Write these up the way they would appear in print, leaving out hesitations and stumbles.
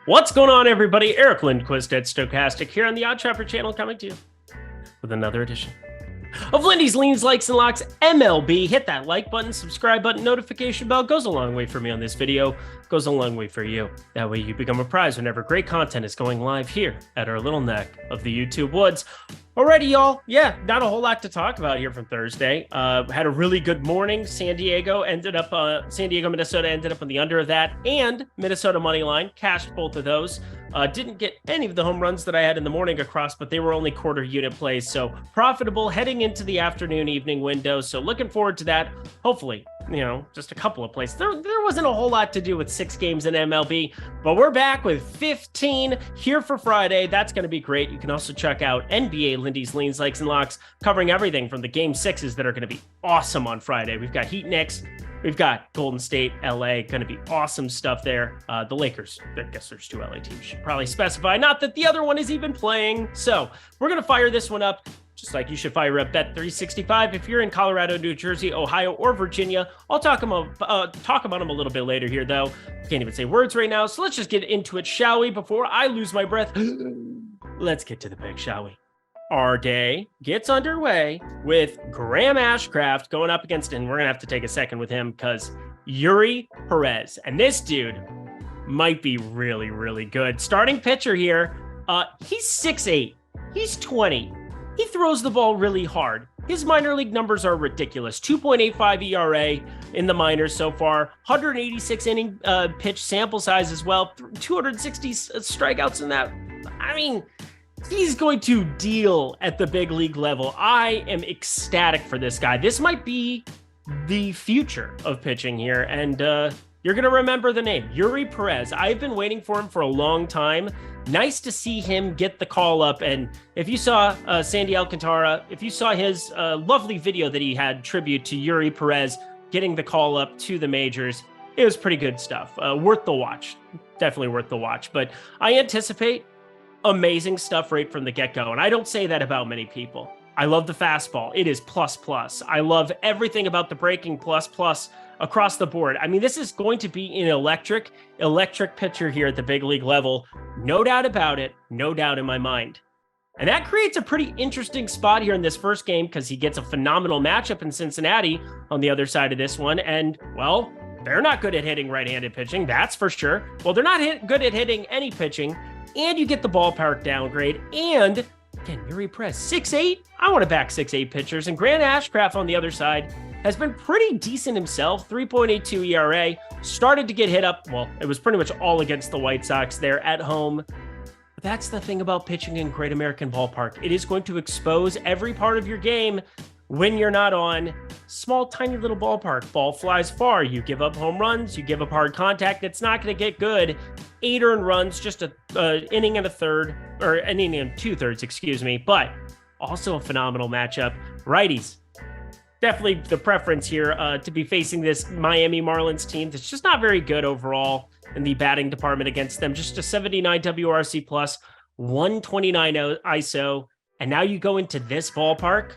What's going on, everybody? Eric Lindquist at Stochastic here on the Odd Trapper channel, coming to you with another edition of Lindy's Leans, Likes, and Locks MLB. Hit that like button, subscribe button, notification bell. Goes a long way for me on this video. Goes a long way for you. That way you become a prize whenever great content is going live here at our little neck of the YouTube woods. Alrighty, y'all. Yeah, not a whole lot to talk about here from Thursday. Had a really good morning. San Diego, Minnesota ended up on the under of that, and Minnesota money line cashed both of those. Didn't get any of the home runs that I had in the morning across, but they were only quarter unit plays, so profitable heading into the afternoon evening window. So looking forward to that. Hopefully, just a couple of plays. There wasn't a whole lot to do with 6 games in MLB, but we're back with 15 here for Friday. That's going to be great. You can also check out NBA Lindy's Leans, Likes, and Locks, covering everything from the Game 6s that are going to be awesome on Friday. We've got Heat Knicks. We've got Golden State, LA, going to be awesome stuff there. The Lakers, I guess there's 2 LA teams, should probably specify. Not that the other one is even playing. So we're going to fire this one up, just like you should fire up Bet365 if you're in Colorado, New Jersey, Ohio, or Virginia. I'll talk about them a little bit later here, though. Can't even say words right now, so let's just get into it, shall we? Before I lose my breath, let's get to the pick, shall we? Our day gets underway with Graham Ashcraft going up against, and we're going to have to take a second with him because Eury Perez. And this dude might be really, really good. Starting pitcher here. He's 6'8". He's 20. He throws the ball really hard. His minor league numbers are ridiculous. 2.85 ERA in the minors so far. 186 inning pitch sample size as well. 260 strikeouts in that. I mean, he's going to deal at the big league level. I am ecstatic for this guy. This might be the future of pitching here, and you're going to remember the name, Eury Perez. I've been waiting for him for a long time. Nice to see him get the call up, and if you saw Sandy Alcantara, if you saw his lovely video that he had tribute to Eury Perez getting the call up to the majors, it was pretty good stuff. Worth the watch. Definitely worth the watch, but I anticipate amazing stuff right from the get-go, and I don't say that about many people. I love the fastball. It is plus. I love everything about the breaking plus across the board. I mean, this is going to be an electric pitcher here at the big league level. No doubt about it. No doubt in my mind. And that creates a pretty interesting spot here in this first game because he gets a phenomenal matchup in Cincinnati on the other side of this one. And, well, they're not good at hitting right-handed pitching, that's for sure. Well, they're not good at hitting any pitching, and you get the ballpark downgrade. And again, Eury Perez, 6'8". I want to back 6'8" pitchers. And Grant Ashcraft on the other side has been pretty decent himself. 3.82 ERA. Started to get hit up. Well, it was pretty much all against the White Sox there at home. But that's the thing about pitching in Great American Ballpark. It is going to expose every part of your game when you're not on. Small, tiny little ballpark. Ball flies far. You give up home runs. You give up hard contact. It's not going to get good. 8 earned runs, just an inning and a third, or an inning and 2/3, excuse me. But also a phenomenal matchup. Righties, definitely the preference here to be facing this Miami Marlins team that's just not very good overall in the batting department against them. Just a 79 WRC plus, 129 ISO. And now you go into this ballpark.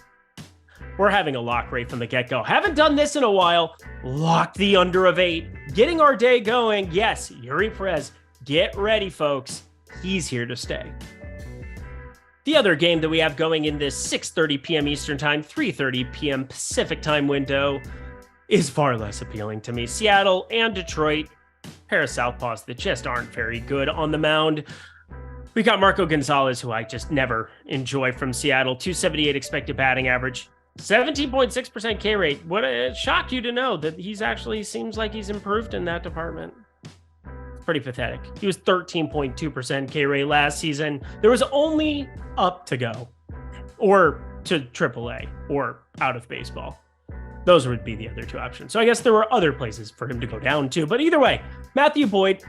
We're having a lock rate from the get-go. Haven't done this in a while. Lock the under of 8. Getting our day going. Yes, Eury Perez. Get ready, folks. He's here to stay. The other game that we have going in this 6:30 p.m. Eastern Time, 3:30 p.m. Pacific Time window is far less appealing to me. Seattle and Detroit, pair of southpaws that just aren't very good on the mound. We got Marco Gonzalez, who I just never enjoy from Seattle. 278 expected batting average. 17.6% K rate. Would it shock you to know that he's actually seems like he's improved in that department? It's pretty pathetic. He was 13.2% K rate last season. There was only up to go, or to AAA, or out of baseball. Those would be the other 2 options. So I guess there were other places for him to go down to. But either way, Matthew Boyd,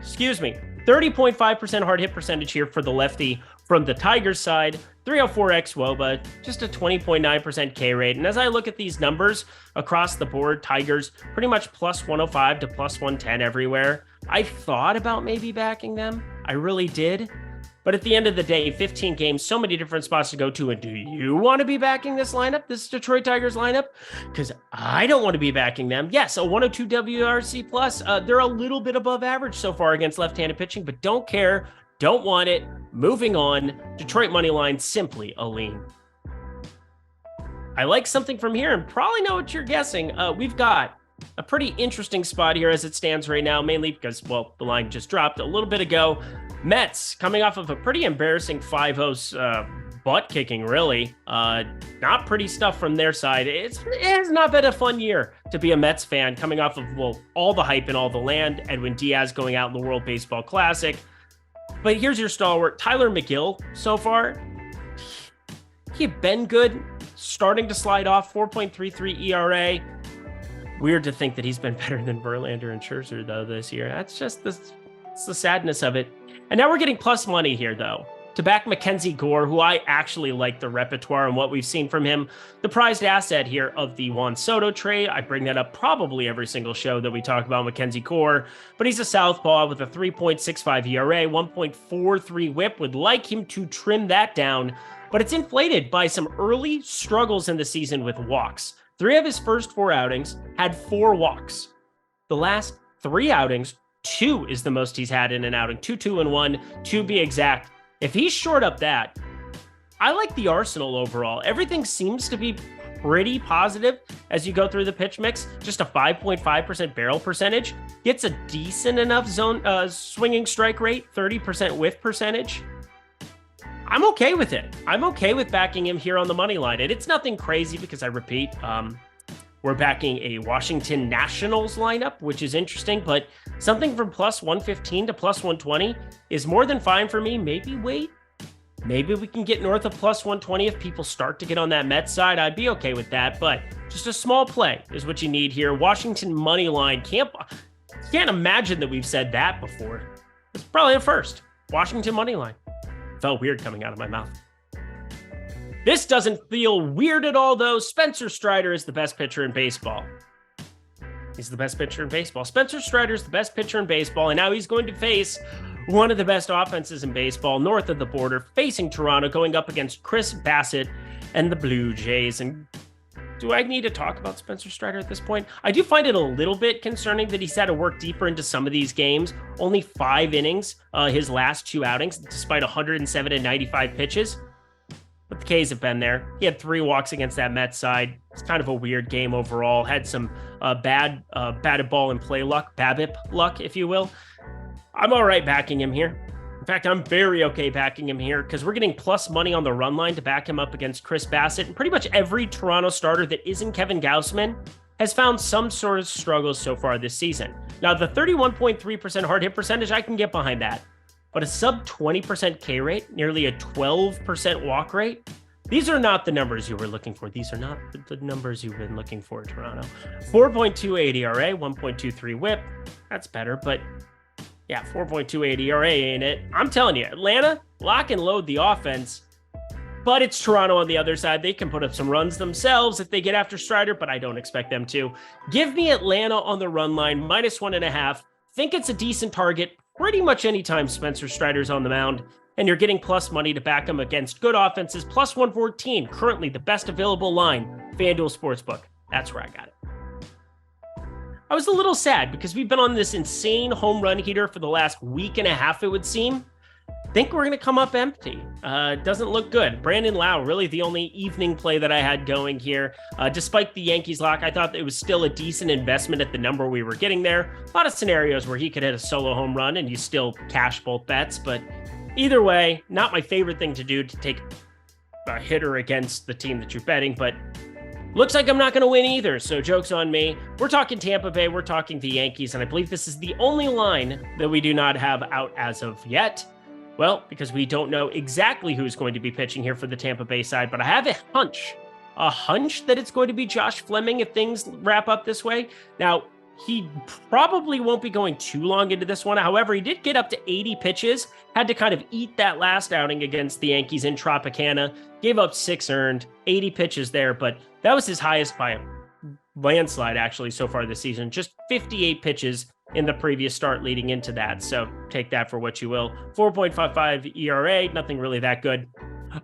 excuse me, 30.5% hard hit percentage here for the lefty from the Tigers side. 304 xWOBA, just a 20.9% K rate. And as I look at these numbers across the board, Tigers pretty much plus 105 to plus 110 everywhere. I thought about maybe backing them. I really did. But at the end of the day, 15 games, so many different spots to go to. And do you want to be backing this lineup, this Detroit Tigers lineup? Because I don't want to be backing them. Yes, a 102 WRC plus. They're a little bit above average so far against left-handed pitching, but don't care, don't want it. Moving on. Detroit money line, simply a lean. I like something from here and probably know what you're guessing. We've got a pretty interesting spot here as it stands right now, mainly because, well, the line just dropped a little bit ago. Mets coming off of a pretty embarrassing 5-0 butt kicking, really. Not pretty stuff from their side. It has not been a fun year to be a Mets fan, coming off of, well, all the hype and all the land. Edwin Diaz going out in the World Baseball Classic. But here's your stalwart, Tyler McGill. So far, he's been good, starting to slide off, 4.33 ERA. Weird to think that he's been better than Verlander and Scherzer, though, this year. That's just it's the sadness of it. And now we're getting plus money here, though, to back Mackenzie Gore, who I actually like the repertoire and what we've seen from him. The prized asset here of the Juan Soto trade. I bring that up probably every single show that we talk about Mackenzie Gore, but he's a southpaw with a 3.65 ERA, 1.43 whip. Would like him to trim that down, but it's inflated by some early struggles in the season with walks. 3 of his first 4 outings had 4 walks. The last 3 outings, 2 is the most he's had in an outing. 2-2-1, to be exact. If he's short up that, I like the arsenal overall. Everything seems to be pretty positive as you go through the pitch mix. Just a 5.5% barrel percentage. Gets a decent enough zone swinging strike rate, 30% whiff percentage. I'm okay with it. I'm okay with backing him here on the money line. And it's nothing crazy because I repeat, we're backing a Washington Nationals lineup, which is interesting, but something from plus 115 to plus 120 is more than fine for me. Maybe wait. Maybe we can get north of plus 120 if people start to get on that Mets side. I'd be okay with that, but just a small play is what you need here. Washington money line. Can't imagine that we've said that before. It's probably a first. Washington money line. Felt weird coming out of my mouth. This doesn't feel weird at all, though. Spencer Strider is the best pitcher in baseball. He's the best pitcher in baseball. Spencer Strider is the best pitcher in baseball, and now he's going to face one of the best offenses in baseball north of the border, facing Toronto, going up against Chris Bassett and the Blue Jays. And do I need to talk about Spencer Strider at this point? I do find it a little bit concerning that he's had to work deeper into some of these games. Only 5 innings, his last 2 outings, despite 107 and 95 pitches. But the K's have been there. He had 3 walks against that Mets side. It's kind of a weird game overall. Had some bad batted ball and play luck, BABIP luck, if you will. I'm all right backing him here. In fact, I'm very okay backing him here because we're getting plus money on the run line to back him up against Chris Bassett. And pretty much every Toronto starter that isn't Kevin Gausman has found some sort of struggles so far this season. Now, the 31.3% hard hit percentage, I can get behind that. But a sub 20% K rate, nearly a 12% walk rate, these are not the numbers you were looking for. These are not the numbers you've been looking for, Toronto. 4.28 ERA, 1.23 whip. That's better, but yeah, 4.28 ERA ain't it? I'm telling you, Atlanta, lock and load the offense. But it's Toronto on the other side. They can put up some runs themselves if they get after Strider, but I don't expect them to. Give me Atlanta on the run line, -1.5. Think it's a decent target pretty much anytime Spencer Strider's on the mound, and you're getting plus money to back him against good offenses, plus 114, currently the best available line, FanDuel Sportsbook. That's where I got it. I was a little sad because we've been on this insane home run heater for the last week and a half, it would seem. Think we're going to come up empty. Doesn't look good. Brandon Lau, really the only evening play that I had going here. Despite the Yankees lock, I thought it was still a decent investment at the number we were getting there. A lot of scenarios where he could hit a solo home run and you still cash both bets. But either way, not my favorite thing to do to take a hitter against the team that you're betting. But looks like I'm not going to win either, so joke's on me. We're talking Tampa Bay, we're talking the Yankees, and I believe this is the only line that we do not have out as of yet. Well, because we don't know exactly who's going to be pitching here for the Tampa Bay side, but I have a hunch that it's going to be Josh Fleming if things wrap up this way. Now, he probably won't be going too long into this one. However, he did get up to 80 pitches, had to kind of eat that last outing against the Yankees in Tropicana, gave up 6 earned, 80 pitches there, but that was his highest by a landslide actually so far this season. Just 58 pitches in the previous start leading into that. So take that for what you will. 4.55 ERA, nothing really that good.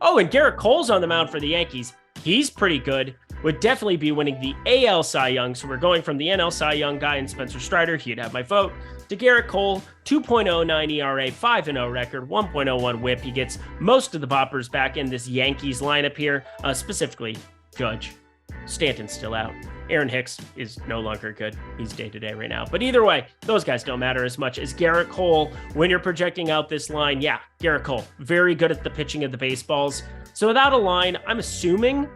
Oh, and Garrett Cole's on the mound for the Yankees. He's pretty good. Would definitely be winning the AL Cy Young. So we're going from the NL Cy Young guy and Spencer Strider, he'd have my vote, to Garrett Cole, 2.09 ERA, 5-0 record, 1.01 whip. He gets most of the boppers back in this Yankees lineup here, specifically Judge. Stanton's still out. Aaron Hicks is no longer good. He's day-to-day right now. But either way, those guys don't matter as much as Garrett Cole. When you're projecting out this line, yeah, Garrett Cole, very good at the pitching of the baseballs. So without a line, I'm assuming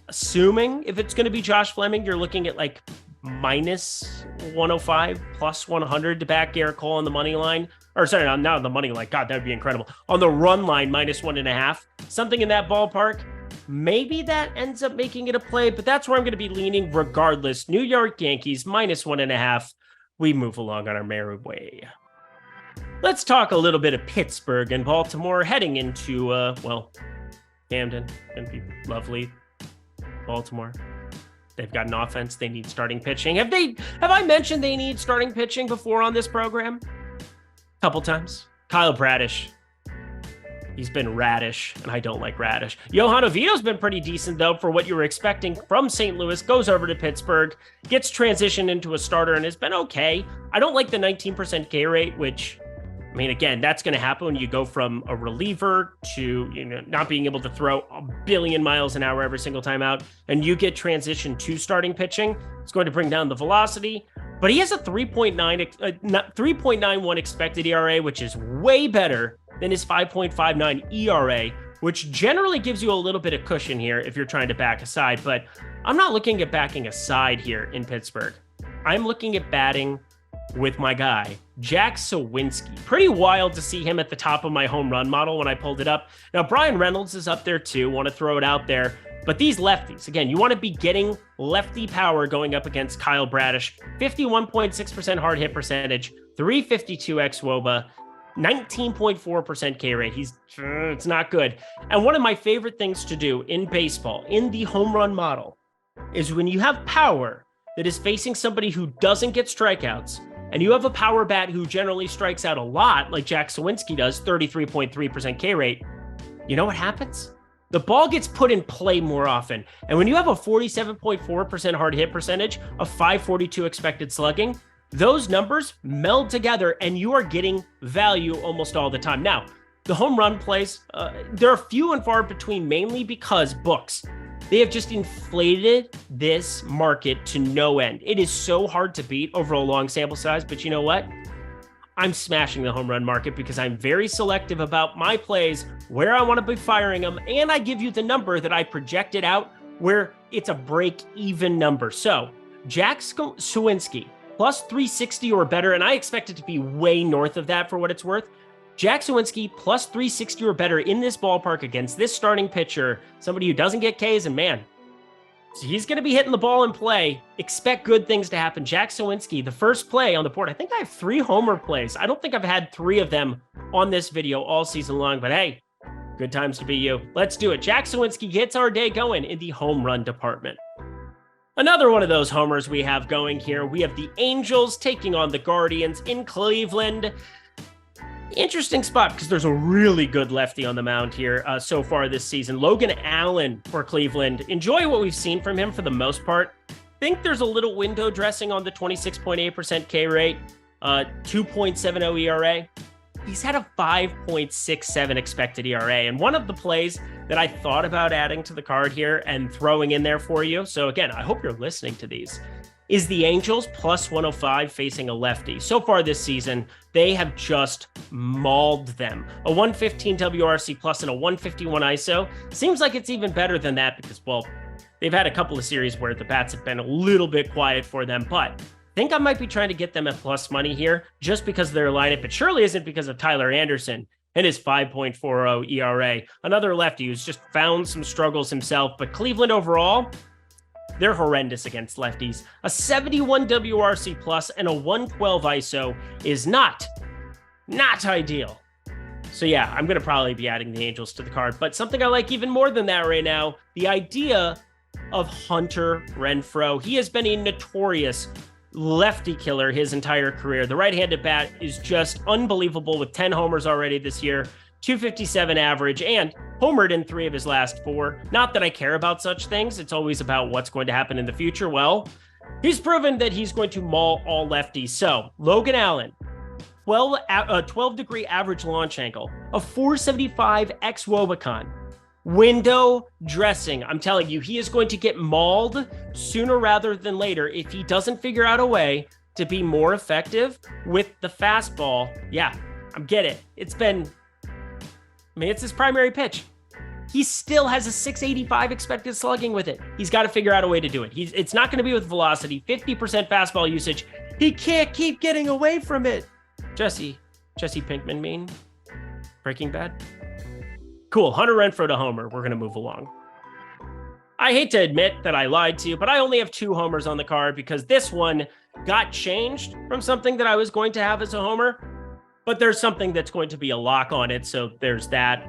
if it's going to be Josh Fleming, you're looking at like minus 105, plus 100 to back Garrett Cole on the money line. Or sorry, not on the money line. God, that would be incredible. On the run line, minus 1.5. Something in that ballpark. Maybe that ends up making it a play, but that's where I'm going to be leaning regardless. New York Yankees, minus 1.5. We move along on our merry way. Let's talk a little bit of Pittsburgh and Baltimore heading into, Camden. Going to be lovely. Baltimore. They've got an offense. They need starting pitching. Have I mentioned they need starting pitching before on this program? A couple times. Kyle Bradish. He's been radish, and I don't like radish. Johan Oviedo's been pretty decent, though, for what you were expecting from St. Louis. Goes over to Pittsburgh, gets transitioned into a starter, and has been okay. I don't like the 19% K rate, which, I mean, again, that's going to happen when you go from a reliever to, not being able to throw a billion miles an hour every single time out, and you get transitioned to starting pitching. It's going to bring down the velocity, but he has a 3.91 expected ERA, which is way better than his 5.59 ERA, which generally gives you a little bit of cushion here if you're trying to back a side. But I'm not looking at backing a side here in Pittsburgh. I'm looking at batting with my guy, Jack Sawinski. Pretty wild to see him at the top of my home run model when I pulled it up. Now, Brian Reynolds is up there too. Want to throw it out there. But these lefties, again, you want to be getting lefty power going up against Kyle Bradish. 51.6% hard hit percentage, 352 xWOBA, 19.4% K rate. It's not good. And one of my favorite things to do in baseball, in the home run model, is when you have power that is facing somebody who doesn't get strikeouts, and you have a power bat who generally strikes out a lot, like Jack Sawinski does, 33.3% K rate, you know what happens? The ball gets put in play more often. And when you have a 47.4% hard hit percentage, a 542 expected slugging, those numbers meld together and you are getting value almost all the time. Now, the home run plays, they're few and far between, mainly because books, they have just inflated this market to no end. It is so hard to beat over a long sample size, but you know what? I'm smashing the home run market because I'm very selective about my plays, where I want to be firing them, and I give you the number that I projected out where it's a break-even number. So, Jack Sawinski, plus 360 or better, and I expect it to be way north of that for what it's worth. Jack Sawinski, plus 360 or better in this ballpark against this starting pitcher, somebody who doesn't get Ks, and man, so he's going to be hitting the ball in play. Expect good things to happen. Jack Sawinski, the first play on the board. I think I have 3 homer plays. I don't think I've had 3 of them on this video all season long, but hey, good times to be you. Let's do it. Jack Sawinski gets our day going in the home run department. Another one of those homers we have going here. We have the Angels taking on the Guardians in Cleveland. Interesting spot because there's a really good lefty on the mound here so far this season. Logan Allen for Cleveland. Enjoy what we've seen from him for the most part. Think there's a little window dressing on the 26.8% K rate, 2.70 ERA. He's had a 5.67 expected ERA. And one of the plays that I thought about adding to the card here and throwing in there for you, so again, I hope you're listening to these, is the Angels plus 105 facing a lefty. So far this season, they have just mauled them. A 115 WRC plus and a 151 ISO. Seems like it's even better than that because, well, they've had a couple of series where the bats have been a little bit quiet for them, but I think I might be trying to get them at plus money here just because of their lineup. It surely isn't because of Tyler Anderson and his 5.40 ERA. Another lefty who's just found some struggles himself, but Cleveland overall, they're horrendous against lefties. A 71 WRC plus and a 112 ISO is not ideal. So yeah, I'm going to probably be adding the Angels to the card. But something I like even more than that right now, the idea of Hunter Renfroe. He has been a notorious lefty killer his entire career. The right-handed bat is just unbelievable with 10 homers already this year, 257 average, and homered in 3 of his last 4. Not that I care about such things. It's always about what's going to happen in the future. Well, he's proven that he's going to maul all lefties. So Logan Allen, 12-degree average launch angle, a 475 ex-Wobicon. Window dressing. I'm telling you, he is going to get mauled sooner rather than later if he doesn't figure out a way to be more effective with the fastball. Yeah, I get it. It's his primary pitch. He still has a 685 expected slugging with it. He's got to figure out a way to do it. It's not going to be with velocity, 50% fastball usage. He can't keep getting away from it. Jesse Pinkman mean? Breaking Bad? Cool, Hunter Renfroe to homer. We're going to move along. I hate to admit that I lied to you, but I only have 2 homers on the card because this one got changed from something that I was going to have as a homer, but there's something that's going to be a lock on it, so there's that.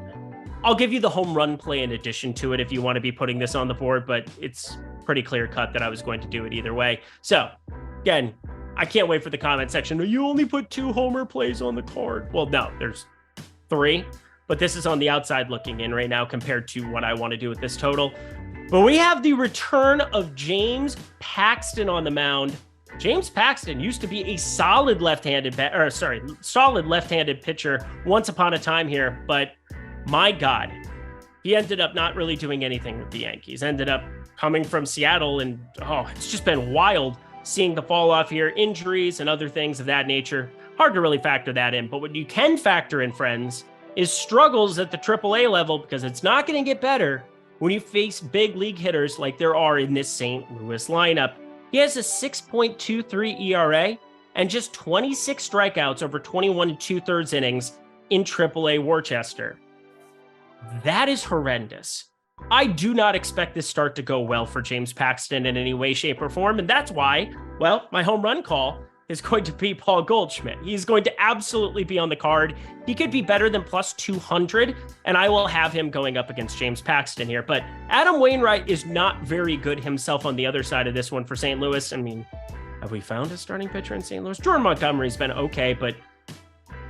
I'll give you the home run play in addition to it if you want to be putting this on the board, but it's pretty clear cut that I was going to do it either way. So, again, I can't wait for the comment section. You only put 2 homer plays on the card. Well, no, there's 3. But this is on the outside looking in right now compared to what I want to do with this total. But we have the return of James Paxton on the mound. James Paxton used to be a solid left-handed pitcher once upon a time here, but my God, he ended up not really doing anything with the Yankees. Ended up coming from Seattle, and it's just been wild seeing the fall off here, injuries and other things of that nature. Hard to really factor that in, but what you can factor in, friends, is struggles at the AAA level, because it's not going to get better when you face big league hitters like there are in this St. Louis lineup. He has a 6.23 ERA and just 26 strikeouts over 21 2/3 innings in AAA Worcester. That is horrendous. I do not expect this start to go well for James Paxton in any way, shape, or form, and that's why, my home run call is going to be Paul Goldschmidt. He's going to absolutely be on the card. He could be better than plus 200, and I will have him going up against James Paxton here. But Adam Wainwright is not very good himself on the other side of this one for St. Louis. I mean, have we found a starting pitcher in St. Louis? Jordan Montgomery's been okay, but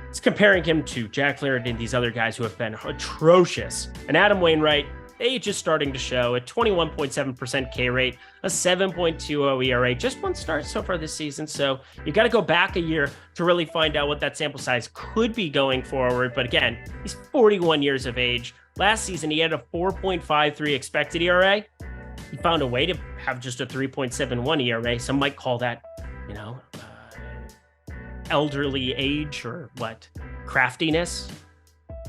it's comparing him to Jack Flaherty and these other guys who have been atrocious. And Adam Wainwright, age is starting to show a 21.7% K rate, a 7.20 ERA, just 1 start so far this season. So you got to go back a year to really find out what that sample size could be going forward. But again, he's 41 years of age. Last season, he had a 4.53 expected ERA. He found a way to have just a 3.71 ERA. Some might call that, elderly age or craftiness.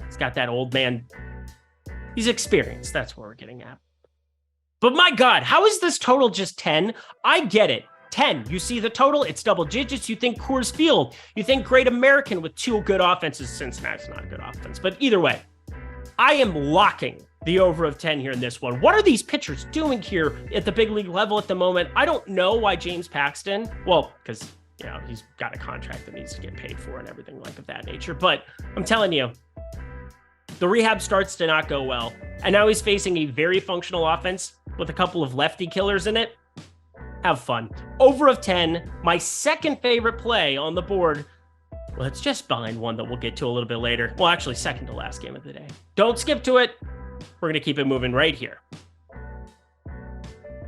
He's got that old man. He's experienced. That's what we're getting at. But my God, how is this total just 10? I get it. 10. You see the total, it's double digits. You think Coors Field. You think Great American with 2 good offenses. Cincinnati's not a good offense. But either way, I am locking the over of 10 here in this one. What are these pitchers doing here at the big league level at the moment? I don't know why James Paxton, because, he's got a contract that needs to get paid for and everything of that nature. But I'm telling you, the rehab starts to not go well, and now he's facing a very functional offense with a couple of lefty killers in it. Have fun. Over of 10, my second favorite play on the board. Well, it's just behind one that we'll get to a little bit later. Well, actually, second to last game of the day. Don't skip to it. We're going to keep it moving right here.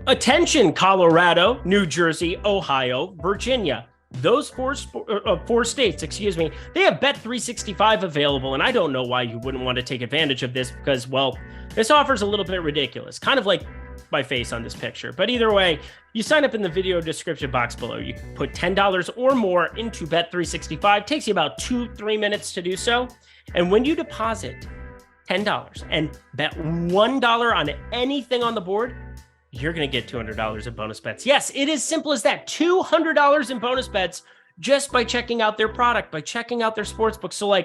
Attention, Colorado, New Jersey, Ohio, Virginia. Those four states, they have Bet365 available, and I don't know why you wouldn't want to take advantage of this because, this offer's a little bit ridiculous, kind of like my face on this picture. But either way, you sign up in the video description box below. You put $10 or more into Bet365. Takes you about 2-3 minutes to do so. And when you deposit $10 and bet $1 on anything on the board, you're going to get $200 in bonus bets. Yes, it is simple as that. $200 in bonus bets just by checking out their product, by checking out their sportsbook. So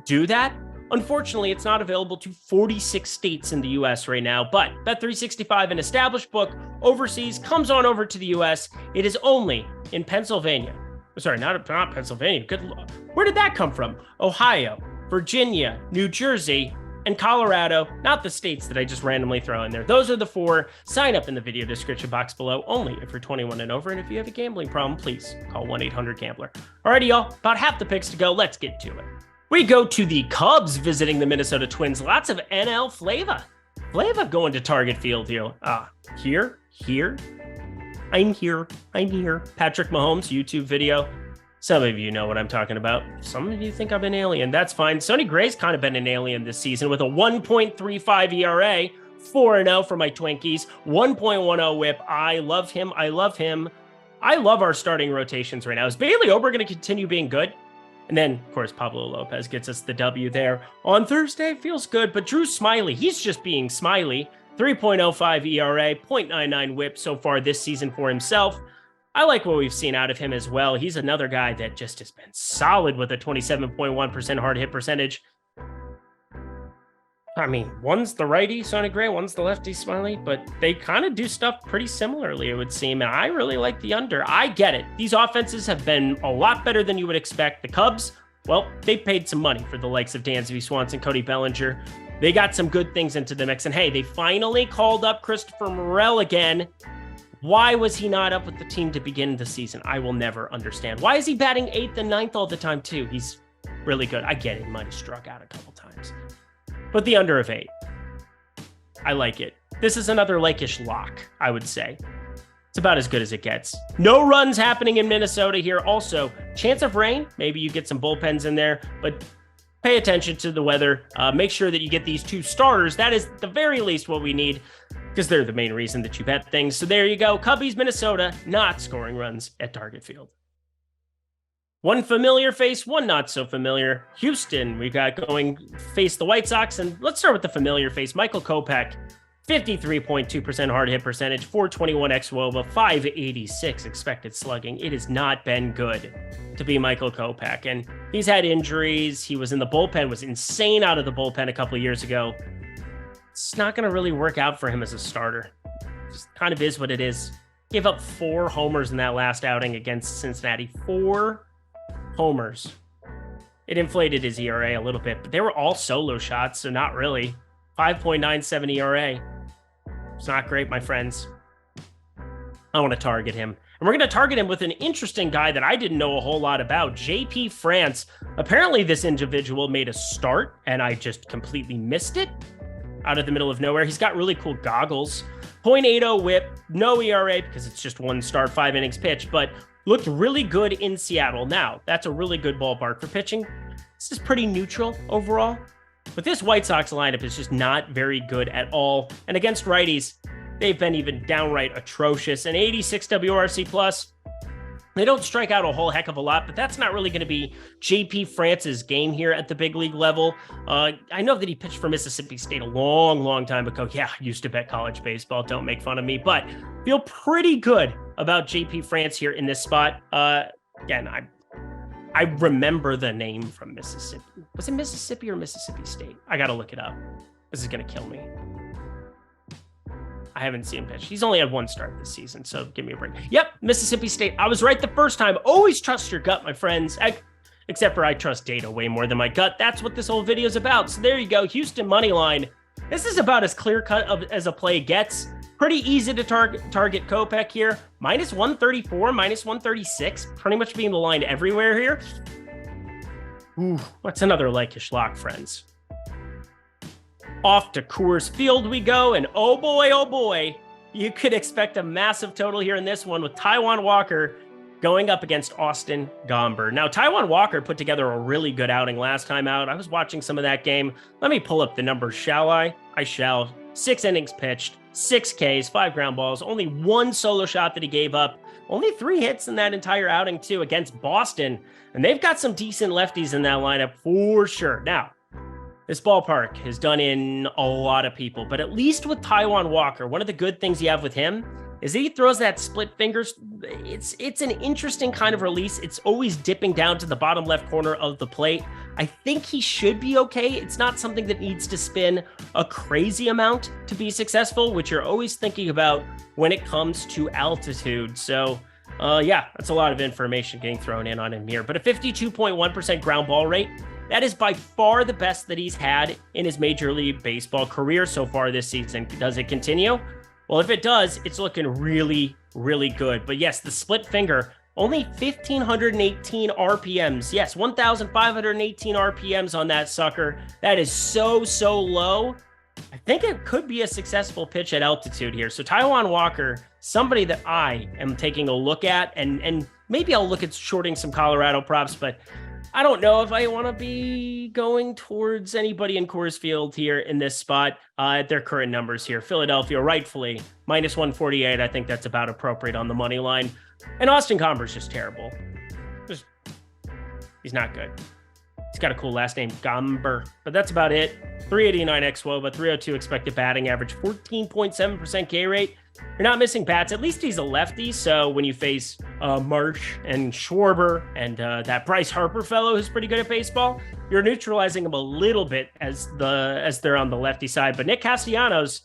do that. Unfortunately, it's not available to 46 states in the US right now, but Bet365, an established book overseas, comes on over to the US. It is only in Pennsylvania. Sorry, not Pennsylvania. Good Lord. Where did that come from? Ohio, Virginia, New Jersey, and Colorado, not the states that I just randomly throw in there. Those are the 4. Sign up in the video description box below, only if you're 21 and over. And if you have a gambling problem, please call 1-800-GAMBLER. Alrighty, y'all, about half the picks to go. Let's get to it. We go to the Cubs visiting the Minnesota Twins. Lots of NL flavor. Flavor going to Target Field here. Here. I'm here. Patrick Mahomes YouTube video. Some of you know what I'm talking about. Some of you think I'm an alien. That's fine. Sonny Gray's kind of been an alien this season with a 1.35 ERA, 4-0 for my Twinkies, 1.10 whip. I love him. I love our starting rotations right now. Is Bailey Ober going to continue being good? And then, of course, Pablo Lopez gets us the W there on Thursday. Feels good. But Drew Smiley, he's just being Smiley. 3.05 ERA, 0.99 whip so far this season for himself. I like what we've seen out of him as well. He's another guy that just has been solid with a 27.1% hard hit percentage. I mean, one's the righty, Sonny Gray, one's the lefty, Smiley, but they kind of do stuff pretty similarly, it would seem, and I really like the under. I get it. These offenses have been a lot better than you would expect. The Cubs, well, they paid some money for the likes of Dansby Swanson, Cody Bellinger. They got some good things into the mix, and hey, they finally called up Christopher Morel again. Why was he not up with the team to begin the season? I will never understand. Why is he batting 8th and 9th all the time, too? He's really good. I get it. He might have struck out a couple times. But the under of 8. I like it. This is another like-ish lock, I would say. It's about as good as it gets. No runs happening in Minnesota here. Also, chance of rain. Maybe you get some bullpens in there, but pay attention to the weather. Make sure that you get these 2 starters. That is the very least what we need, because they're the main reason that you bet things. So there you go. Cubbies, Minnesota, not scoring runs at Target Field. One familiar face, one not so familiar. Houston, we got going face the White Sox. And let's start with the familiar face, Michael Kopech. 53.2% hard hit percentage, 421 xWOBA, 586 expected slugging. It has not been good to be Michael Kopech. And he's had injuries. He was in the bullpen, was insane out of the bullpen a couple of years ago. It's not going to really work out for him as a starter. Just kind of is what it is. Gave up 4 homers in that last outing against Cincinnati. 4 homers. It inflated his ERA a little bit, but they were all solo shots, so not really. 5.97 ERA. It's not great, my friends. I want to target him. And we're going to target him with an interesting guy that I didn't know a whole lot about, JP France. Apparently, this individual made a start, and I just completely missed it out of the middle of nowhere. He's got really cool goggles. 0.80 whip, no ERA because it's just 1 start, 5 innings pitched, but looked really good in Seattle. Now, that's a really good ballpark for pitching. This is pretty neutral overall. But this White Sox lineup is just not very good at all. And against righties, they've been even downright atrocious. An 86 WRC plus. They don't strike out a whole heck of a lot, but that's not really going to be JP France's game here at the big league level. I know that he pitched for Mississippi State a long time ago. Yeah, I used to bet college baseball. Don't make fun of me, but feel pretty good about JP France here in this spot. Again, I remember the name from Mississippi. Was it Mississippi or Mississippi State? I got to look it up. This is going to kill me. I haven't seen him pitch. He's only had 1 start this season, so give me a break. Yep, Mississippi State. I was right the first time. Always trust your gut, my friends. Except for I trust data way more than my gut. That's what this whole video is about. So there you go. Houston money line. This is about as clear-cut as a play gets. Pretty easy to target Kopech here. Minus 134, minus 136. Pretty much being the line everywhere here. Ooh, what's another like-ish lock, friends? Off to Coors Field we go, and oh boy, you could expect a massive total here in this one with Taijuan Walker going up against Austin Gomber. Now, Taijuan Walker put together a really good outing last time out. I was watching some of that game. Let me pull up the numbers, shall I? I shall. 6 innings pitched, 6 Ks, 5 ground balls, only 1 solo shot that he gave up. Only 3 hits in that entire outing, too, against Boston. And they've got some decent lefties in that lineup for sure. Now, this ballpark has done in a lot of people, but at least with Taijuan Walker, one of the good things you have with him is he throws that split fingers. It's an interesting kind of release. It's always dipping down to the bottom left corner of the plate. I think he should be okay. It's not something that needs to spin a crazy amount to be successful, which you're always thinking about when it comes to altitude. So yeah, that's a lot of information getting thrown in on him here, but a 52.1% ground ball rate. That is by far the best that he's had in his Major League Baseball career so far this season. Does it continue? Well, if it does, it's looking really, really good. But yes, the split finger, only 1,518 RPMs. Yes, 1,518 RPMs on that sucker. That is so, so low. I think it could be a successful pitch at altitude here. So Taijuan Walker, somebody that I am taking a look at, and maybe I'll look at shorting some Colorado props, but I don't know if I want to be going towards anybody in Coors Field here in this spot at their current numbers here. Philadelphia, rightfully, -148. I think that's about appropriate on the money line. And Austin Comber's just terrible. He's not good. He's got a cool last name, Gomber, but that's about it. 389 xWOBA, 302 expected batting average, 14.7% K rate. You're not missing bats. At least he's a lefty, so when you face Marsh and Schwarber and that Bryce Harper fellow who's pretty good at baseball, you're neutralizing him a little bit as they're on the lefty side. But Nick Castellanos,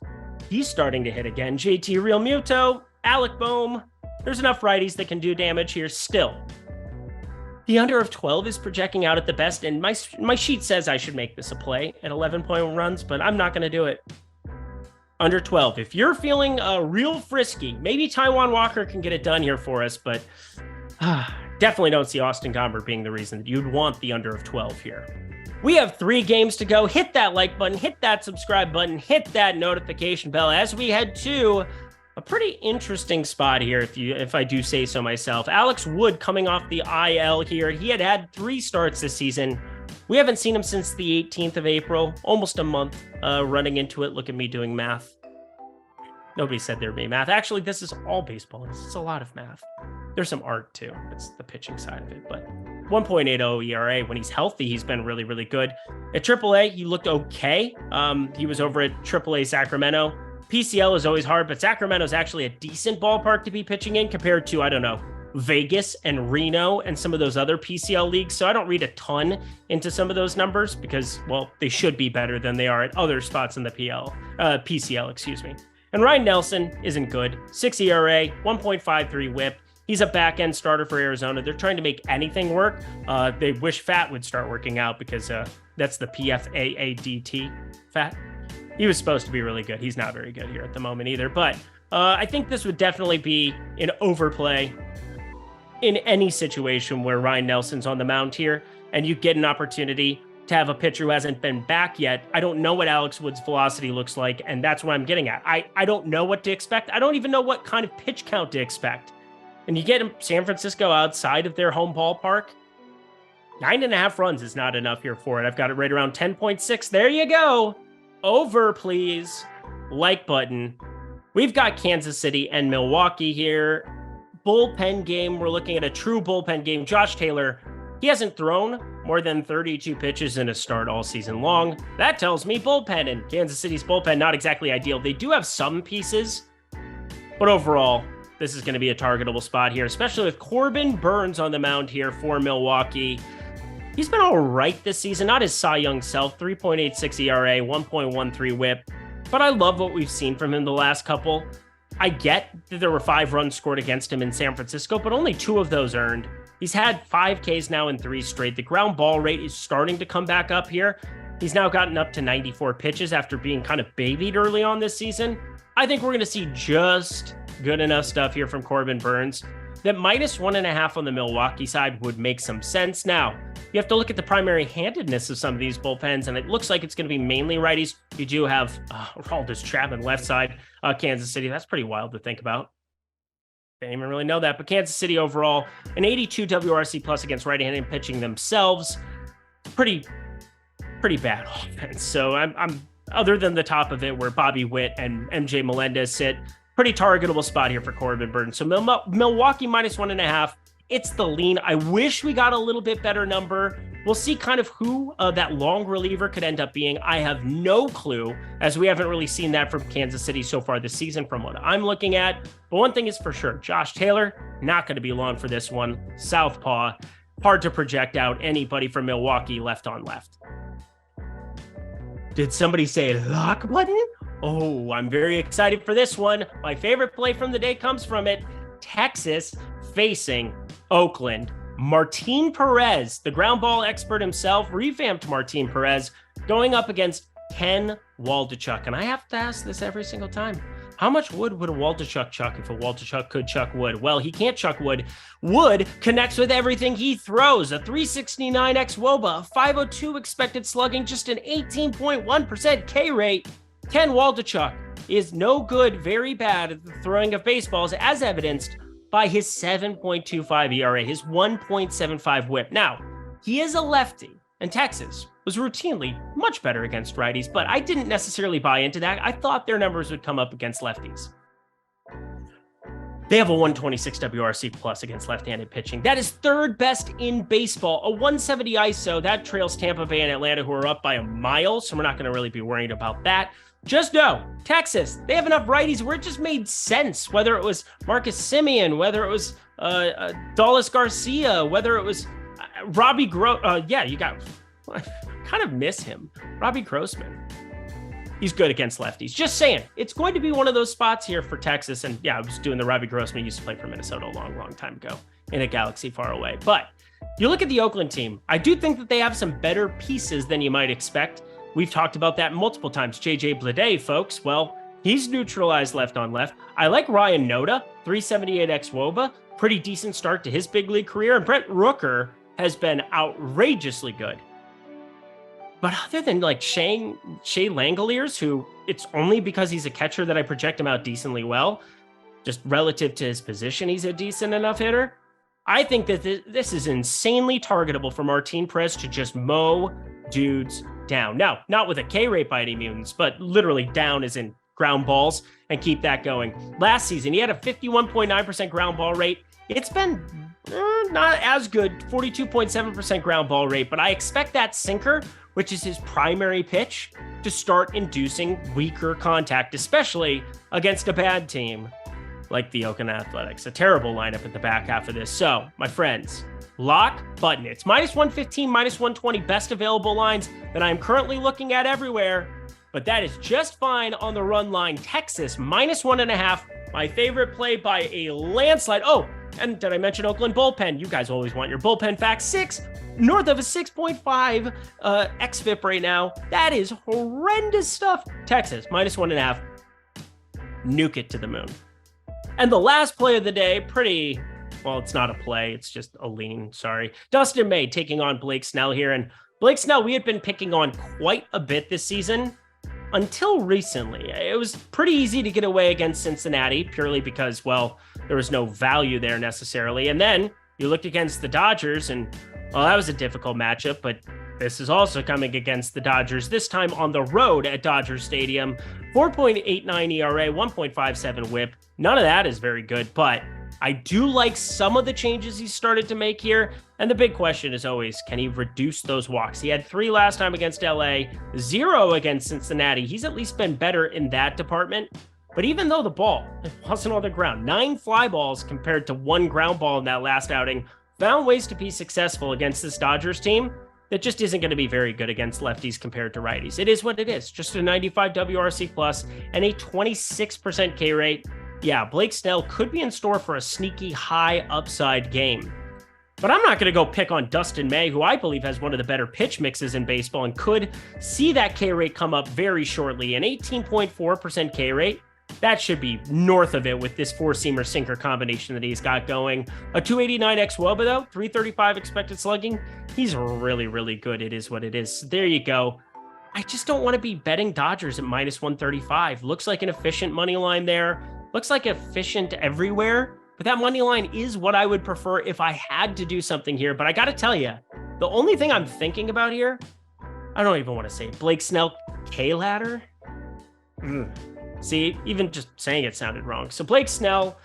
he's starting to hit again. JT Realmuto, Alec Boehm. There's enough righties that can do damage here still. The under of 12 is projecting out at the best, and my sheet says I should make this a play at 11.1 runs, but I'm not going to do it. Under 12. If you're feeling real frisky, maybe Taijuan Walker can get it done here for us, but definitely don't see Austin Gomber being the reason that you'd want the under of 12 here. We have 3 games to go. Hit that like button, hit that subscribe button, hit that notification bell as we head to a pretty interesting spot here, if I do say so myself. Alex Wood coming off the IL here. He had 3 starts this season. We haven't seen him since the 18th of April, almost a month running into it. Look at me doing math. Nobody said there'd be math. Actually, this is all baseball. It's a lot of math. There's some art too. It's the pitching side of it, but 1.80 ERA. When he's healthy, he's been really, really good. At AAA, he looked okay. He was over at AAA Sacramento. PCL is always hard, but Sacramento is actually a decent ballpark to be pitching in compared to, I don't know, Vegas and Reno and some of those other PCL leagues. So I don't read a ton into some of those numbers because, well, they should be better than they are at other spots in the PCL, excuse me. And Ryan Nelson isn't good. 6 ERA, 1.53 whip. He's a back-end starter for Arizona. They're trying to make anything work. They wish Fat would start working out because that's the PFAADT, Fat. He was supposed to be really good. He's not very good here at the moment either. But I think this would definitely be an overplay in any situation where Ryan Nelson's on the mound here and you get an opportunity to have a pitcher who hasn't been back yet. I don't know what Alex Wood's velocity looks like, and that's what I'm getting at. I don't know what to expect. I don't even know what kind of pitch count to expect. And you get San Francisco outside of their home ballpark. 9.5 runs is not enough here for it. I've got it right around 10.6. There you go. Over, please. Like button. We've got Kansas City and Milwaukee here. Bullpen game. We're looking at a true bullpen game. Josh Taylor, he hasn't thrown more than 32 pitches in a start all season long. That tells me bullpen, and Kansas City's bullpen, not exactly ideal. They do have some pieces, but overall, this is going to be a targetable spot here, especially with Corbin Burnes on the mound here for Milwaukee. He's been all right this season, not his Cy Young self, 3.86 ERA, 1.13 whip, but I love what we've seen from him the last couple. I get that there were 5 runs scored against him in San Francisco, but only 2 of those earned. He's had 5 Ks now in 3 straight. The ground ball rate is starting to come back up here. He's now gotten up to 94 pitches after being kind of babied early on this season. I think we're going to see just good enough stuff here from Corbin Burnes that -1.5 on the Milwaukee side would make some sense. Now, you have to look at the primary handedness of some of these bullpens, and it looks like it's going to be mainly righties. You do have Aroldis Chapman left side, Kansas City. That's pretty wild to think about. Didn't even really know that, but Kansas City overall, an 82 WRC plus against right-handed pitching themselves. Pretty bad offense. So I'm other than the top of it where Bobby Witt and MJ Melendez sit, pretty targetable spot here for Corbin Burnes. So Milwaukee -1.5. It's the lean. I wish we got a little bit better number. We'll see kind of who that long reliever could end up being. I have no clue, as we haven't really seen that from Kansas City so far this season from what I'm looking at. But one thing is for sure, Josh Taylor, not going to be long for this one. Southpaw, hard to project out anybody from Milwaukee left on left. Did somebody say lock button? Oh, I'm very excited for this one. My favorite play from the day comes from it. Texas facing Oakland. Martin Perez, the ground ball expert himself, revamped Martin Perez, going up against Ken Waldichuk. And I have to ask this every single time. How much wood would a Waldichuk chuck if a Waldichuk could chuck wood? Well, he can't chuck wood. Wood connects with everything he throws. A 369 xWOBA, a 502 expected slugging, just an 18.1% K rate. Ken Waldichuk is no good, very bad at the throwing of baseballs, as evidenced by his 7.25 ERA, his 1.75 whip. Now, he is a lefty, and Texas was routinely much better against righties, but I didn't necessarily buy into that. I thought their numbers would come up against lefties. They have a 126 WRC plus against left-handed pitching. That is third best in baseball. A 170 ISO, that trails Tampa Bay and Atlanta, who are up by a mile, so we're not going to really be worried about that. Just know, Texas, they have enough righties where it just made sense, whether it was Marcus Semien, whether it was Dallas Garcia, whether it was Robbie I kind of miss him. Robbie Grossman. He's good against lefties. Just saying, it's going to be one of those spots here for Texas. And yeah, I was doing the Robbie Grossman, used to play for Minnesota a long, long time ago in a galaxy far away. But you look at the Oakland team, I do think that they have some better pieces than you might expect. We've talked about that multiple times. JJ Bleday, folks, well, he's neutralized left on left. I like Ryan Noda, 378 xWOBA, pretty decent start to his big league career. And Brent Rooker has been outrageously good. But other than like Shea Langoliers, who it's only because he's a catcher that I project him out decently well, just relative to his position, he's a decent enough hitter. I think that this is insanely targetable for Martin Perez to just mow dudes down. Now, not with a K rate by any means, but literally down as in ground balls, and keep that going. Last season, he had a 51.9% ground ball rate. It's been not as good, 42.7% ground ball rate, but I expect that sinker, which is his primary pitch, to start inducing weaker contact, especially against a bad team like the Oakland Athletics. A terrible lineup at the back half of this. So, my friends, lock button. It's minus 115, minus 120 best available lines that I'm currently looking at everywhere, but that is just fine on the run line. Texas, minus 1.5, my favorite play by a landslide. Oh, and did I mention Oakland bullpen? You guys always want your bullpen facts. North of a 6.5 xFIP right now. That is horrendous stuff. Texas, minus 1.5. Nuke it to the moon. And the last play of the day, well, it's not a play. It's just a lean, sorry. Dustin May taking on Blake Snell here. And Blake Snell, we had been picking on quite a bit this season until recently. It was pretty easy to get away against Cincinnati purely because, well, there was no value there necessarily. And then you looked against the Dodgers and, well, that was a difficult matchup, but this is also coming against the Dodgers, this time on the road at Dodger Stadium. 4.89 ERA, 1.57 whip. None of that is very good, but I do like some of the changes he started to make here. And the big question is always, can he reduce those walks? He had 3 last time against LA, 0 against Cincinnati. He's at least been better in that department. But even though the ball wasn't on the ground, 9 fly balls compared to 1 ground ball in that last outing, found ways to be successful against this Dodgers team that just isn't going to be very good against lefties compared to righties. It is what it is. Just a 95 WRC plus and a 26% K rate. Yeah, Blake Snell could be in store for a sneaky high upside game. But I'm not going to go pick on Dustin May, who I believe has one of the better pitch mixes in baseball and could see that K rate come up very shortly. An 18.4% K rate. That should be north of it with this 4-seamer sinker combination that he's got going. A 289 xWOBA though, 335 expected slugging. He's really, really good. It is what it is. So there you go. I just don't want to be betting Dodgers at minus 135. Looks like an efficient money line there. Looks like efficient everywhere. But that money line is what I would prefer if I had to do something here. But I got to tell you, the only thing I'm thinking about here, I don't even want to say it. Blake Snell K-ladder. See, even just saying it sounded wrong. So Blake Snell,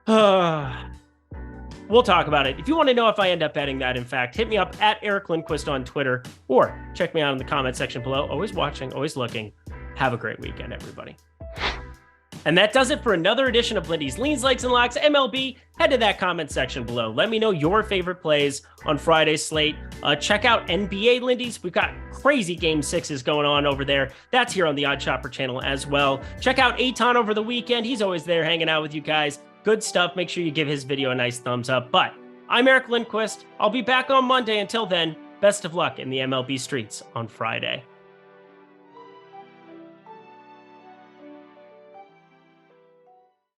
we'll talk about it. If you want to know if I end up betting that, in fact, hit me up at Eric Lindquist on Twitter or check me out in the comment section below. Always watching, always looking. Have a great weekend, everybody. And that does it for another edition of Lindy's Leans, Likes, and Locks MLB. Head to that comment section below. Let me know your favorite plays on Friday's slate. Check out NBA Lindy's. We've got crazy Game 6s going on over there. That's here on the Odd Shopper channel as well. Check out Aton over the weekend. He's always there hanging out with you guys. Good stuff. Make sure you give his video a nice thumbs up. But I'm Eric Lindquist. I'll be back on Monday. Until then, best of luck in the MLB streets on Friday.